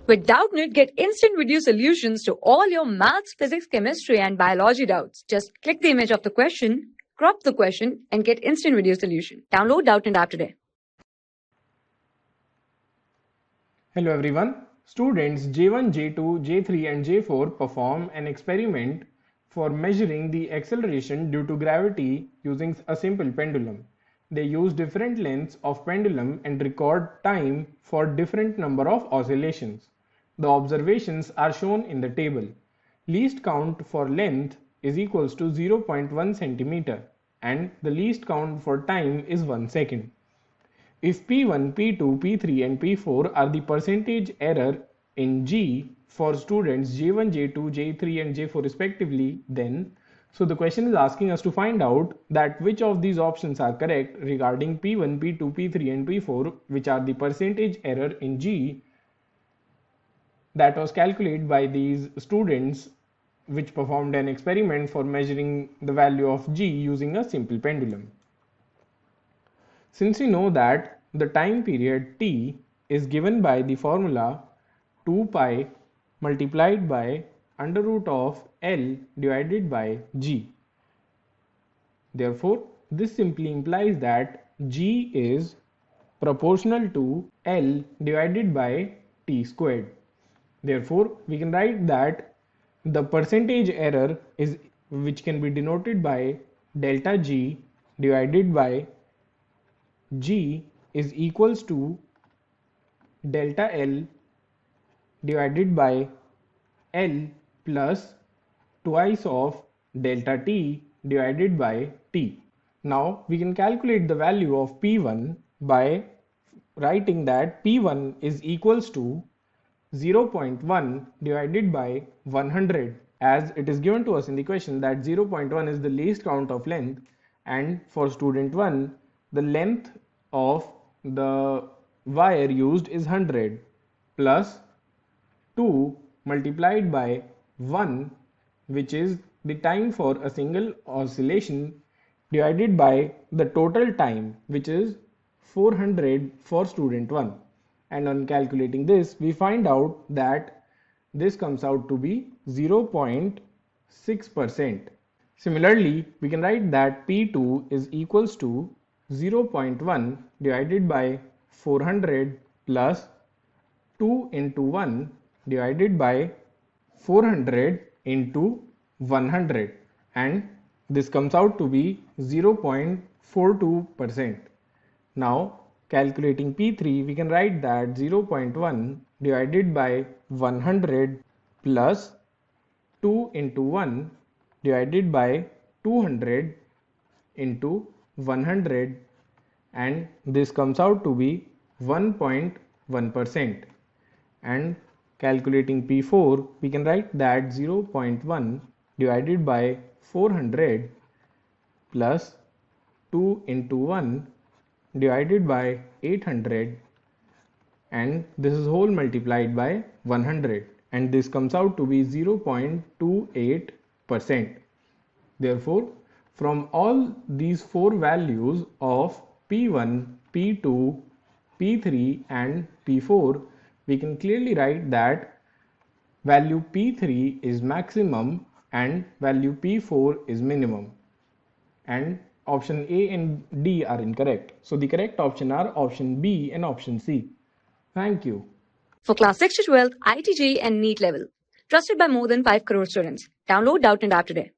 With Doubtnut, get instant video solutions to all your maths, physics, chemistry, and biology doubts. Just click the image of the question, crop the question, and get instant video solution. Download Doubtnut app today. Hello everyone. Students J1, J2, J3 and J4 perform an experiment for measuring the acceleration due to gravity using a simple pendulum. They use different lengths of pendulum and record time for different number of oscillations. The observations are shown in the table. Least count for length is equals to 0.1 centimeter and the least count for time is 1 second. If P1, P2, P3 and P4 are the percentage error in G for students J1, J2, J3 and J4 respectively, then so the question is asking us to find out that which of these options are correct regarding P1, P2, P3 and P4, which are the percentage error in G that was calculated by these students which performed an experiment for measuring the value of G using a simple pendulum. Since we know that the time period T is given by the formula 2 pi multiplied by under root of L divided by G. Therefore, this simply implies that G is proportional to L divided by T squared. Therefore, we can write that the percentage error is which can be denoted by delta G divided by G is equals to delta L divided by L plus twice of delta T divided by T. Now we can calculate the value of P1 by writing that P1 is equals to 0.1 divided by 100, as it is given to us in the question that 0.1 is the least count of length, and for student 1 the length of the wire used is 100 plus 2 multiplied by 1, which is the time for a single oscillation, divided by the total time, which is 400 for student 1. And on calculating this, we find out that this comes out to be 0.6%. Similarly, we can write that P2 is equals to 0.1 divided by 400 plus 2 into 1 divided by 400 into 100, and this comes out to be 0.42%. Now calculating P3, we can write that 0.1 divided by 100 plus 2 into 1 divided by 200 into 100, and this comes out to be 1.1%. And calculating P4, we can write that 0.1 divided by 400 plus 2 into 1 divided by 800, and this is whole multiplied by 100, and this comes out to be 0.28%. Therefore, from all these four values of P1, P2, P3 and P4, we can clearly write that value P3 is maximum and value P4 is minimum, and option A and D are incorrect. So the correct option are option B and option C. Thank you. For class 6 to 12, IIT JEE and NEET level. Trusted by more than 5 crore students. Download Doubtnut app today.